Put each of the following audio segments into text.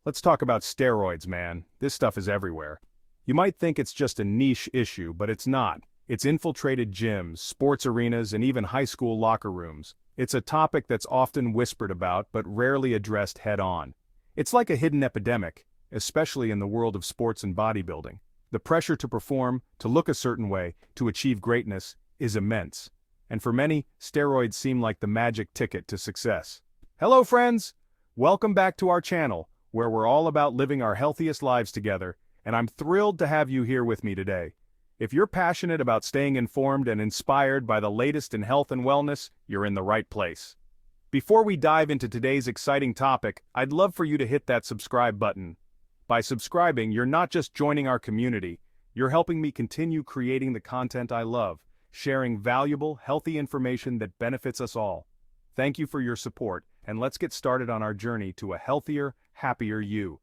Let's talk about steroids, man. This stuff is everywhere. You might think it's just a niche issue, but it's not. It's infiltrated gyms, sports arenas, and even high school locker rooms. It's a topic that's often whispered about, but rarely addressed head-on. It's like a hidden epidemic, especially in the world of sports and bodybuilding. The pressure to perform, to look a certain way, to achieve greatness, is immense. And for many, steroids seem like the magic ticket to success. Hello, friends! Welcome back to our channel, where we're all about living our healthiest lives together, and I'm thrilled to have you here with me today. If you're passionate about staying informed and inspired by the latest in health and wellness, you're in the right place. Before we dive into today's exciting topic, I'd love for you to hit that subscribe button. By subscribing, you're not just joining our community, you're helping me continue creating the content I love, sharing valuable, healthy information that benefits us all. Thank you for your support, and let's get started on our journey to a healthier, happier you.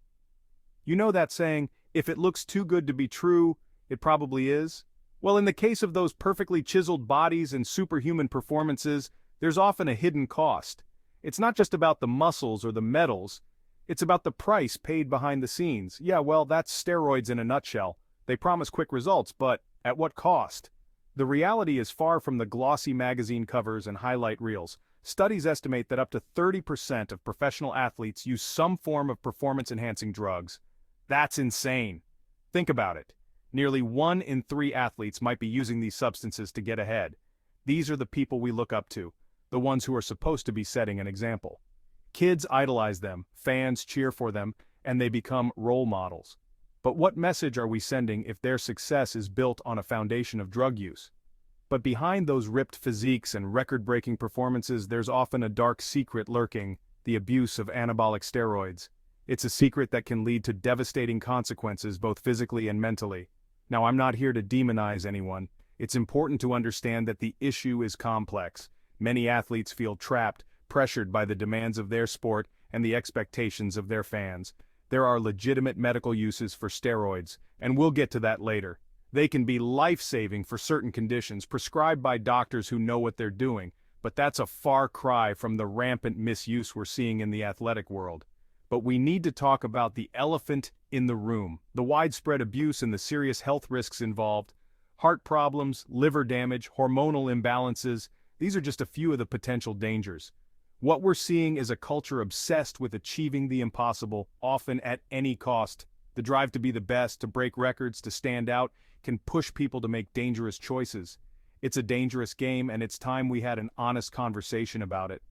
You know that saying, if it looks too good to be true, it probably is? Well, in the case of those perfectly chiseled bodies and superhuman performances, there's often a hidden cost. It's not just about the muscles or the medals, it's about the price paid behind the scenes. Yeah, well, that's steroids in a nutshell. They promise quick results, but at what cost? The reality is far from the glossy magazine covers and highlight reels. Studies estimate that up to 30% of professional athletes use some form of performance-enhancing drugs. That's insane. Think about it. Nearly 1 in 3 athletes might be using these substances to get ahead. These are the people we look up to, the ones who are supposed to be setting an example. Kids idolize them, fans cheer for them, and they become role models. But what message are we sending if their success is built on a foundation of drug use? But behind those ripped physiques and record-breaking performances, there's often a dark secret lurking: the abuse of anabolic steroids. It's a secret that can lead to devastating consequences both physically and mentally. Now, I'm not here to demonize anyone. It's important to understand that the issue is complex. Many athletes feel trapped, pressured by the demands of their sport and the expectations of their fans. There are legitimate medical uses for steroids, and we'll get to that later. They can be life-saving for certain conditions, prescribed by doctors who know what they're doing, but that's a far cry from the rampant misuse we're seeing in the athletic world. But we need to talk about the elephant in the room: the widespread abuse and the serious health risks involved. Heart problems, liver damage, hormonal imbalances, these are just a few of the potential dangers. What we're seeing is a culture obsessed with achieving the impossible, often at any cost. The drive to be the best, to break records, to stand out, can push people to make dangerous choices. It's a dangerous game, and it's time we had an honest conversation about it.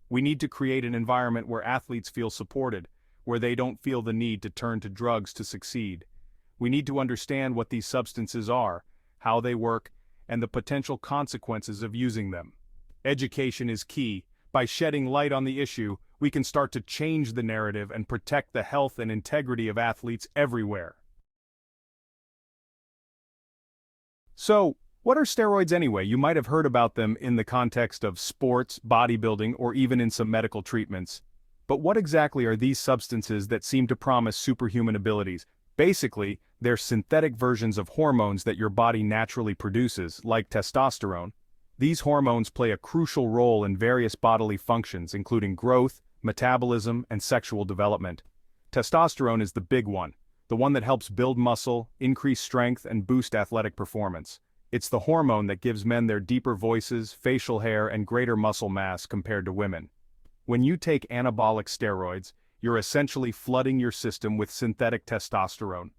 We need to create an environment where athletes feel supported, where they don't feel the need to turn to drugs to succeed. We need to understand what these substances are, how they work, and the potential consequences of using them. Education is key. By shedding light on the issue, we can start to change the narrative and protect the health and integrity of athletes everywhere. So, what are steroids anyway? You might have heard about them in the context of sports, bodybuilding, or even in some medical treatments. But what exactly are these substances that seem to promise superhuman abilities? Basically, they're synthetic versions of hormones that your body naturally produces, like testosterone. These hormones play a crucial role in various bodily functions, including growth, metabolism, and sexual development. Testosterone is the big one, the one that helps build muscle, increase strength, and boost athletic performance. It's the hormone that gives men their deeper voices, facial hair, and greater muscle mass compared to women. When you take anabolic steroids, you're essentially flooding your system with synthetic testosterone.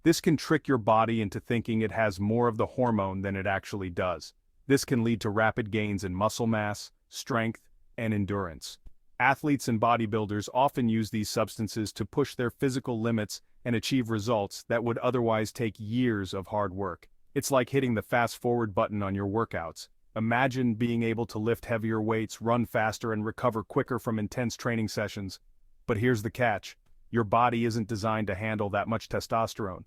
This can trick your body into thinking it has more of the hormone than it actually does. This can lead to rapid gains in muscle mass, strength, and endurance. Athletes and bodybuilders often use these substances to push their physical limits and achieve results that would otherwise take years of hard work. It's like hitting the fast-forward button on your workouts. Imagine being able to lift heavier weights, run faster, and recover quicker from intense training sessions. But here's the catch: your body isn't designed to handle that much testosterone.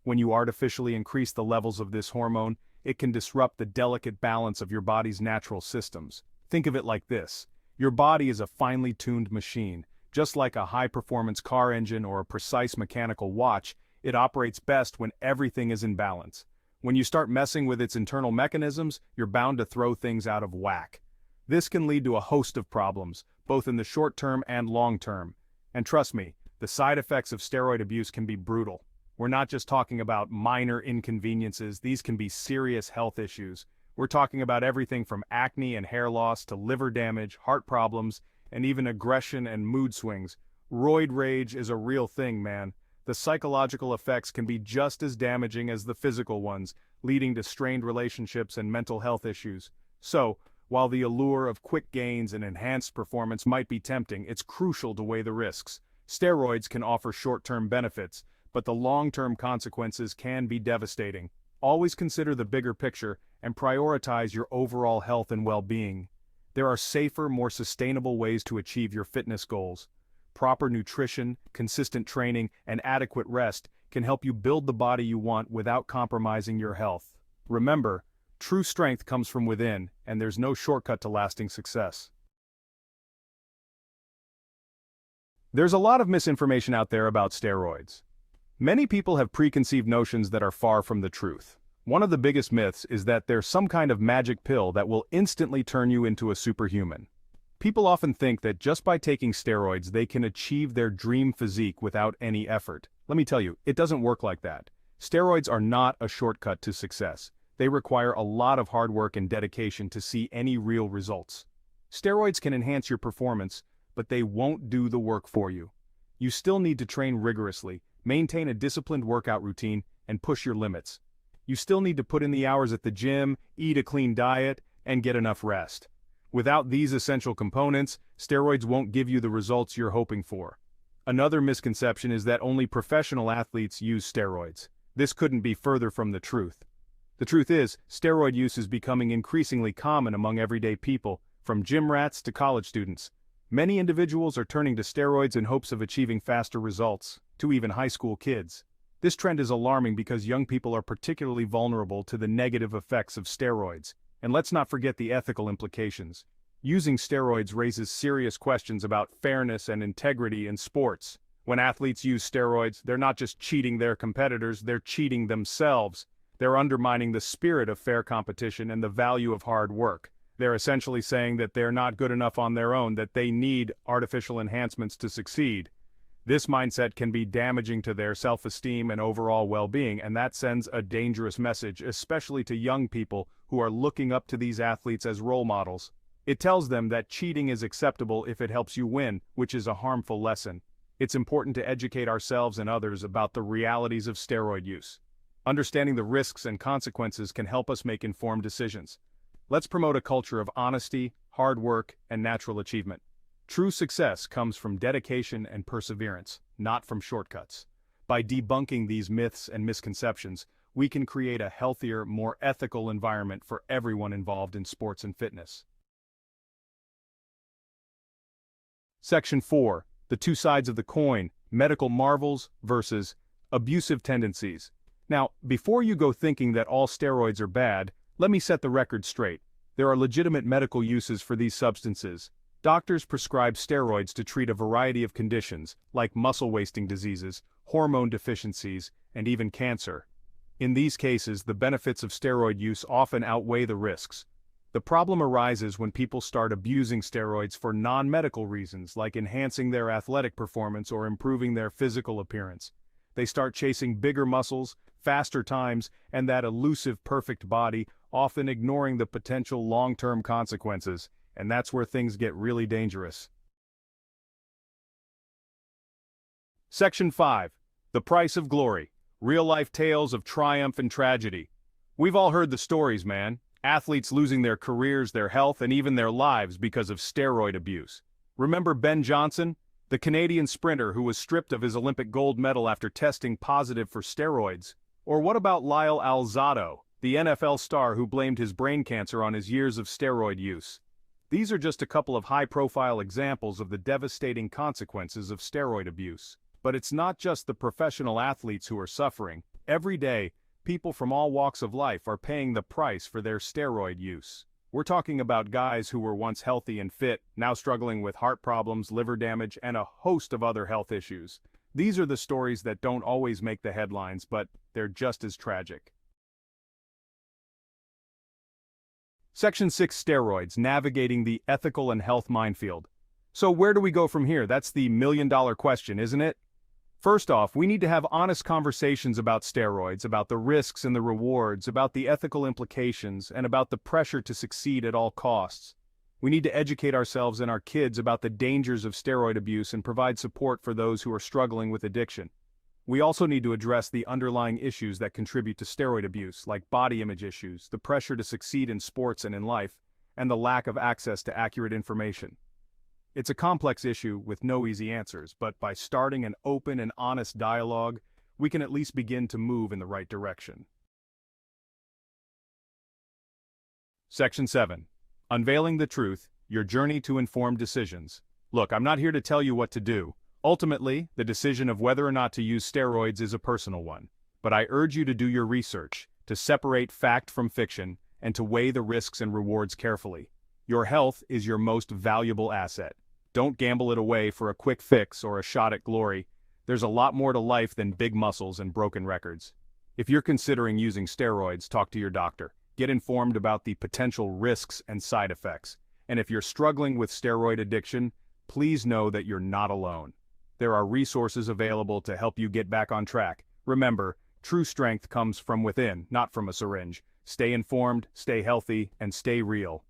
When you artificially increase the levels of this hormone, it can disrupt the delicate balance of your body's natural systems. Think of it like this: your body is a finely tuned machine. Just like a high-performance car engine or a precise mechanical watch, it operates best when everything is in balance. When you start messing with its internal mechanisms, you're bound to throw things out of whack. This can lead to a host of problems, both in the short term and long term. And trust me, The side effects of steroid abuse can be brutal. We're not just talking about minor inconveniences, these can be serious health issues. We're talking about everything from acne and hair loss to liver damage, heart problems, and even aggression and mood swings. Roid rage is a real thing, man. The psychological effects can be just as damaging as the physical ones, leading to strained relationships and mental health issues. So, while the allure of quick gains and enhanced performance might be tempting, it's crucial to weigh the risks. Steroids can offer short-term benefits, but the long-term consequences can be devastating. Always consider the bigger picture and prioritize your overall health and well-being. There are safer, more sustainable ways to achieve your fitness goals. Proper nutrition, consistent training, and adequate rest can help you build the body you want without compromising your health. Remember, true strength comes from within, and there's no shortcut to lasting success. There's a lot of misinformation out there about steroids. Many people have preconceived notions that are far from the truth. One of the biggest myths is that there's some kind of magic pill that will instantly turn you into a superhuman. People often think that just by taking steroids they can achieve their dream physique without any effort. Let me tell you, it doesn't work like that. Steroids are not a shortcut to success. They require a lot of hard work and dedication to see any real results. Steroids can enhance your performance, but they won't do the work for you. You still need to train rigorously, maintain a disciplined workout routine, and push your limits. You still need to put in the hours at the gym, eat a clean diet, and get enough rest. Without these essential components, steroids won't give you the results you're hoping for. Another misconception is that only professional athletes use steroids. This couldn't be further from the truth. The truth is, steroid use is becoming increasingly common among everyday people, from gym rats to college students. Many individuals are turning to steroids in hopes of achieving faster results, to even high school kids. This trend is alarming because young people are particularly vulnerable to the negative effects of steroids. And let's not forget the ethical implications. Using steroids raises serious questions about fairness and integrity in sports. When athletes use steroids, they're not just cheating their competitors, they're cheating themselves. They're undermining the spirit of fair competition and the value of hard work. They're essentially saying that they're not good enough on their own, that they need artificial enhancements to succeed. This mindset can be damaging to their self-esteem and overall well-being, and that sends a dangerous message, especially to young people who are looking up to these athletes as role models. It tells them that cheating is acceptable if it helps you win, which is a harmful lesson. It's important to educate ourselves and others about the realities of steroid use. Understanding the risks and consequences can help us make informed decisions. Let's promote a culture of honesty, hard work, and natural achievement. True success comes from dedication and perseverance, not from shortcuts. By debunking these myths and misconceptions, we can create a healthier, more ethical environment for everyone involved in sports and fitness. Section 4. The two sides of the coin, medical marvels versus abusive tendencies. Now, before you go thinking that all steroids are bad, let me set the record straight. There are legitimate medical uses for these substances. Doctors prescribe steroids to treat a variety of conditions, like muscle-wasting diseases, hormone deficiencies, and even cancer. In these cases, the benefits of steroid use often outweigh the risks. The problem arises when people start abusing steroids for non-medical reasons, like enhancing their athletic performance or improving their physical appearance. They start chasing bigger muscles, faster times, and that elusive perfect body, often ignoring the potential long-term consequences, and that's where things get really dangerous. Section 5. The Price of Glory. Real-life tales of triumph and tragedy. We've all heard the stories, man. Athletes losing their careers, their health, and even their lives because of steroid abuse. Remember Ben Johnson, the Canadian sprinter who was stripped of his Olympic gold medal after testing positive for steroids? Or what about Lyle Alzado, the NFL star who blamed his brain cancer on his years of steroid use? These are just a couple of high-profile examples of the devastating consequences of steroid abuse. But it's not just the professional athletes who are suffering. Every day, people from all walks of life are paying the price for their steroid use. We're talking about guys who were once healthy and fit, now struggling with heart problems, liver damage, and a host of other health issues. These are the stories that don't always make the headlines, but they're just as tragic. Section 6. Steroids, navigating the ethical and health minefield. So where do we go from here? That's the million-dollar question, isn't it? First off, we need to have honest conversations about steroids, about the risks and the rewards, about the ethical implications, and about the pressure to succeed at all costs. We need to educate ourselves and our kids about the dangers of steroid abuse and provide support for those who are struggling with addiction. We also need to address the underlying issues that contribute to steroid abuse, like body image issues, the pressure to succeed in sports and in life, and the lack of access to accurate information. It's a complex issue with no easy answers, but by starting an open and honest dialogue, we can at least begin to move in the right direction. Section 7. Unveiling the Truth, Your Journey to Informed Decisions. Look, I'm not here to tell you what to do. Ultimately, the decision of whether or not to use steroids is a personal one. But I urge you to do your research, to separate fact from fiction, and to weigh the risks and rewards carefully. Your health is your most valuable asset. Don't gamble it away for a quick fix or a shot at glory. There's a lot more to life than big muscles and broken records. If you're considering using steroids, talk to your doctor. Get informed about the potential risks and side effects. And if you're struggling with steroid addiction, please know that you're not alone. There are resources available to help you get back on track. Remember, true strength comes from within, not from a syringe. Stay informed, stay healthy, and stay real.